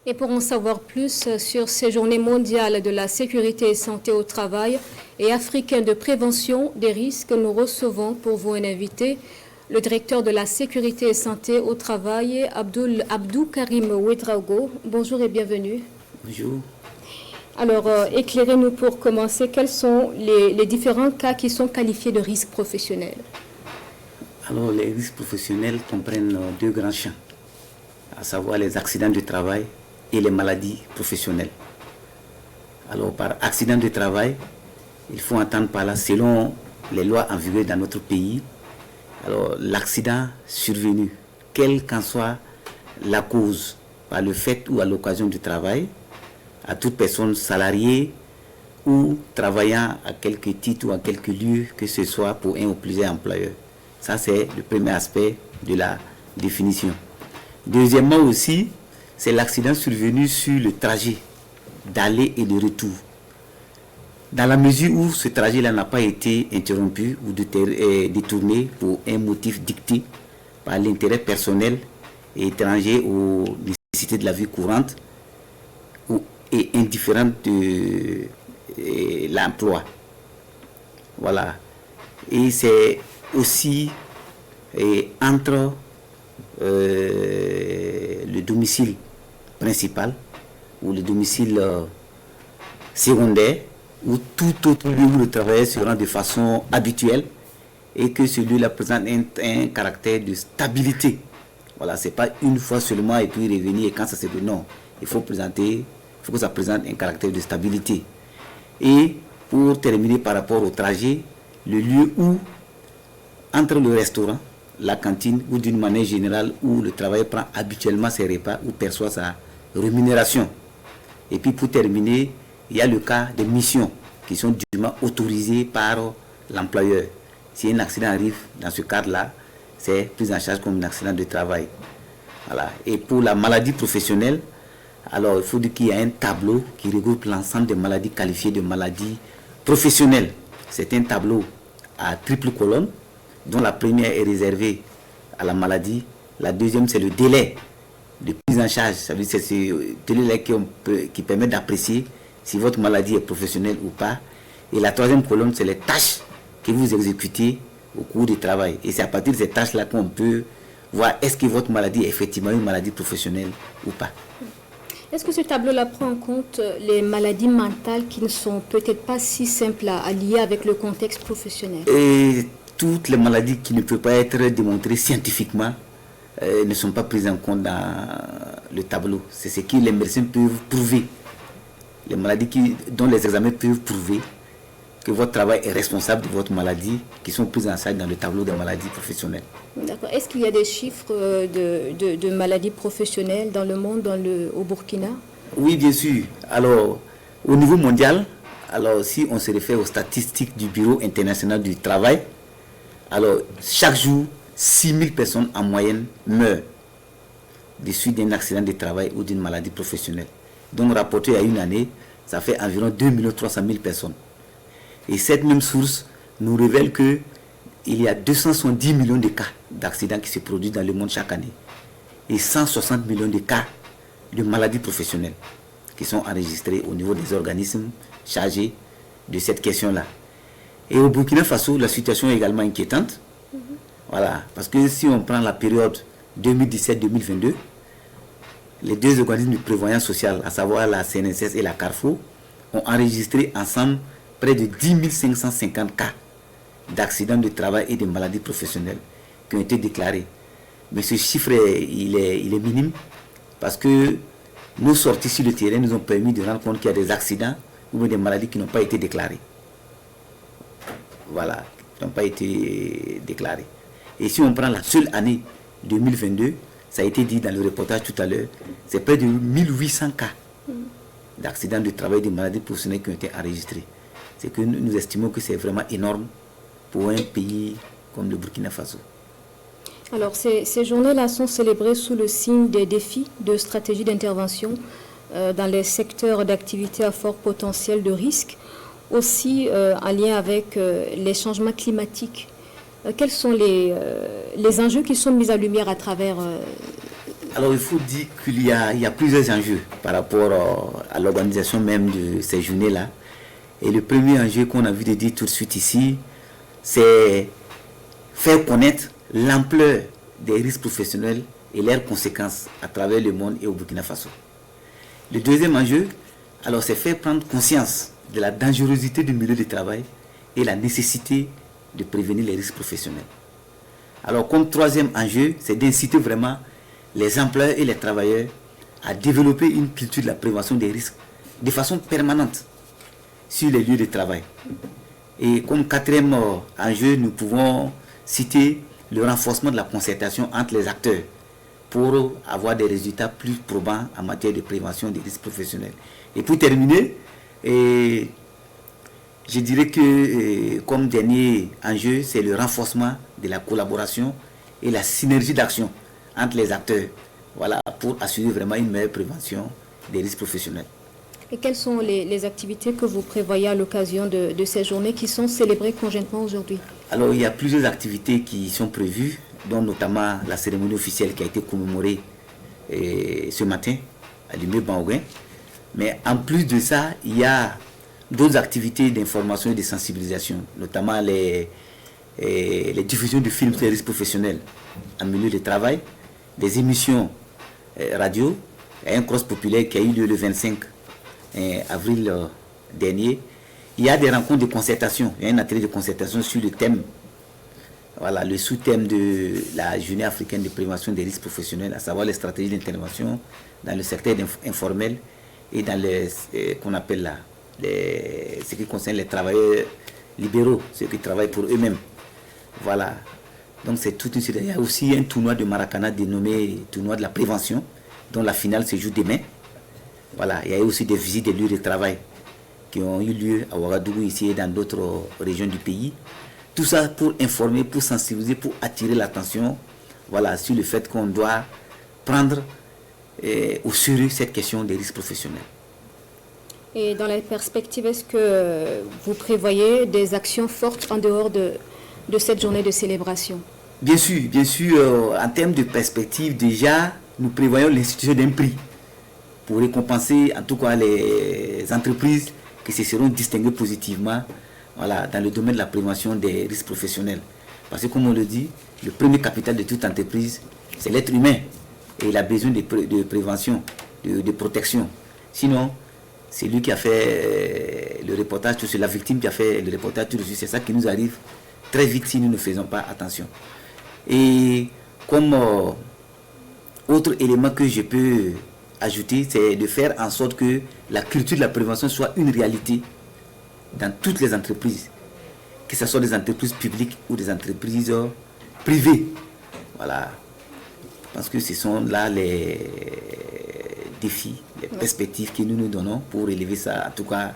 Et pour en savoir plus sur ces journées mondiales de la sécurité et santé au travail et africaines de prévention des risques, nous recevons pour vous un invité, le directeur de la sécurité et santé au travail, Abdou Karim Ouedraogo. Bonjour et bienvenue. Bonjour. Alors, éclairez-nous pour commencer, quels sont les différents cas qui sont qualifiés de risques professionnels? Alors, les risques professionnels comprennent deux grands champs, à savoir les accidents de travail et les maladies professionnelles. Alors, par accident de travail, il faut entendre par là, selon les lois en vigueur dans notre pays, alors l'accident survenu, quelle qu'en soit la cause, par le fait ou à l'occasion du travail, à toute personne salariée ou travaillant à quelque titre ou à quelque lieu que ce soit pour un ou plusieurs employeurs. Ça, c'est le premier aspect de la définition. Deuxièmement aussi, c'est l'accident survenu sur le trajet d'aller et de retour. Dans la mesure où ce trajet-là n'a pas été interrompu ou détourné pour un motif dicté par l'intérêt personnel et étranger aux nécessités de la vie courante et indifférente de l'emploi. Voilà. Et c'est aussi entre le domicile principal ou le domicile secondaire ou tout autre lieu où le travailleur se rend de façon habituelle et que ce lieu-là présente un caractère de stabilité. Voilà, c'est pas une fois seulement et puis revenir et quand ça se fait, non. Il faut que ça présente un caractère de stabilité. Et pour terminer par rapport au trajet, le lieu où, entre le restaurant, la cantine ou d'une manière générale où le travailleur prend habituellement ses repas ou perçoit sa rémunération. Et puis pour terminer, il y a le cas des missions qui sont dûment autorisées par l'employeur. Si un accident arrive dans ce cadre-là, c'est pris en charge comme un accident de travail. Voilà. Et pour la maladie professionnelle, alors il faut dire qu'il y a un tableau qui regroupe l'ensemble des maladies qualifiées de maladies professionnelles. C'est un tableau à triple colonne, dont la première est réservée à la maladie. La deuxième, c'est le délai de prise en charge. Ça veut dire c'est ce délai-là qui permet d'apprécier si votre maladie est professionnelle ou pas. Et la troisième colonne, c'est les tâches que vous exécutez au cours du travail. Et c'est à partir de ces tâches-là qu'on peut voir est-ce que votre maladie est effectivement une maladie professionnelle ou pas. Est-ce que ce tableau-là prend en compte les maladies mentales qui ne sont peut-être pas si simples à lier avec le contexte professionnel? Et toutes les maladies qui ne peuvent pas être démontrées scientifiquement ne sont pas prises en compte dans le tableau. C'est ce que les médecins peuvent prouver. Les maladies dont les examens peuvent prouver que votre travail est responsable de votre maladie, qui sont prises en charge dans le tableau des maladies professionnelles. D'accord. Est-ce qu'il y a des chiffres de maladies professionnelles dans le monde, au Burkina? Oui, bien sûr. Alors, au niveau mondial, alors si on se réfère aux statistiques du Bureau international du travail, alors chaque jour, 6000 personnes en moyenne meurent des suites d'un accident de travail ou d'une maladie professionnelle. Donc, rapporté à une année, ça fait environ 2 300 000 personnes. Et cette même source nous révèle qu'il y a 270 millions de cas d'accidents qui se produisent dans le monde chaque année. Et 160 millions de cas de maladies professionnelles qui sont enregistrés au niveau des organismes chargés de cette question-là. Et au Burkina Faso, la situation est également inquiétante. Voilà, parce que si on prend la période 2017-2022, les deux organismes de prévoyance sociale, à savoir la CNSS et la Carrefour, ont enregistré ensemble près de 10 550 cas d'accidents de travail et de maladies professionnelles qui ont été déclarés. Mais ce chiffre, il est minime parce que nos sorties sur le terrain nous ont permis de rendre compte qu'il y a des accidents ou des maladies qui n'ont pas été déclarées. Voilà, qui n'ont pas été déclarées. Et si on prend la seule année 2022, ça a été dit dans le reportage tout à l'heure, c'est près de 1800 cas d'accidents de travail et de maladies professionnelles qui ont été enregistrés. C'est que nous estimons que c'est vraiment énorme pour un pays comme le Burkina Faso. Alors, ces journées-là sont célébrées sous le signe des défis de stratégie d'intervention dans les secteurs d'activité à fort potentiel de risque, aussi en lien avec les changements climatiques. Quels sont les enjeux qui sont mis en lumière à travers Alors il faut dire qu'il y a plusieurs enjeux par rapport à l'organisation même de ces journées-là. Et le premier enjeu qu'on a envie de dire tout de suite ici, c'est faire connaître l'ampleur des risques professionnels et leurs conséquences à travers le monde et au Burkina Faso. Le deuxième enjeu, alors, c'est faire prendre conscience de la dangerosité du milieu de travail et la nécessité de prévenir les risques professionnels. Alors, comme troisième enjeu, c'est d'inciter vraiment les employeurs et les travailleurs à développer une culture de la prévention des risques de façon permanente sur les lieux de travail. Et comme quatrième enjeu, nous pouvons citer le renforcement de la concertation entre les acteurs pour avoir des résultats plus probants en matière de prévention des risques professionnels. Et pour terminer, je dirais que comme dernier enjeu, c'est le renforcement de la collaboration et la synergie d'action entre les acteurs, voilà, pour assurer vraiment une meilleure prévention des risques professionnels. Et quelles sont les activités que vous prévoyez à l'occasion de ces journées qui sont célébrées conjointement aujourd'hui? Alors, il y a plusieurs activités qui sont prévues, dont notamment la cérémonie officielle qui a été commémorée ce matin à Limé-Banouguin. Mais en plus de ça, il y a d'autres activités d'information et de sensibilisation, notamment les diffusions de films sur les risques professionnels en milieu de travail, des émissions radio, et un cross populaire qui a eu lieu le 25 avril dernier. Il y a des rencontres de concertation, il y a un atelier de concertation sur le thème, voilà, le sous-thème de la journée africaine de prévention des risques professionnels, à savoir les stratégies d'intervention dans le secteur informel et dans qu'on appelle là, ce qui concerne les travailleurs libéraux, ceux qui travaillent pour eux-mêmes. Voilà. Donc c'est toute une série. Il y a aussi un tournoi de Maracana dénommé tournoi de la prévention, dont la finale se joue demain. Voilà. Il y a aussi des visites des lieux de travail qui ont eu lieu à Ouagadougou ici et dans d'autres régions du pays. Tout ça pour informer, pour sensibiliser, pour attirer l'attention, voilà, sur le fait qu'on doit prendre au sérieux cette question des risques professionnels. Et dans la perspective, est-ce que vous prévoyez des actions fortes en dehors de cette journée de célébration? Bien sûr, en termes de perspective, déjà, nous prévoyons l'institution d'un prix pour récompenser en tout cas les entreprises qui se seront distinguées positivement, voilà, dans le domaine de la prévention des risques professionnels. Parce que comme on le dit, le premier capital de toute entreprise, c'est l'être humain. Et il a besoin de prévention, de protection. Sinon, c'est lui qui a fait le reportage, c'est la victime qui a fait le reportage tout de suite. C'est ça qui nous arrive très vite si nous ne faisons pas attention. Et comme autre élément que je peux ajouter, c'est de faire en sorte que la culture de la prévention soit une réalité dans toutes les entreprises, que ce soit des entreprises publiques ou des entreprises privées. Voilà. Parce que ce sont là les défis, les perspectives que nous nous donnons pour relever ça, en tout cas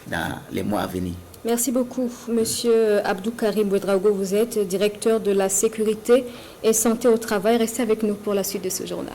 dans les mois à venir. Merci beaucoup, Monsieur Abdou Karim Ouedraogo. Vous êtes directeur de la sécurité et santé au travail. Restez avec nous pour la suite de ce journal.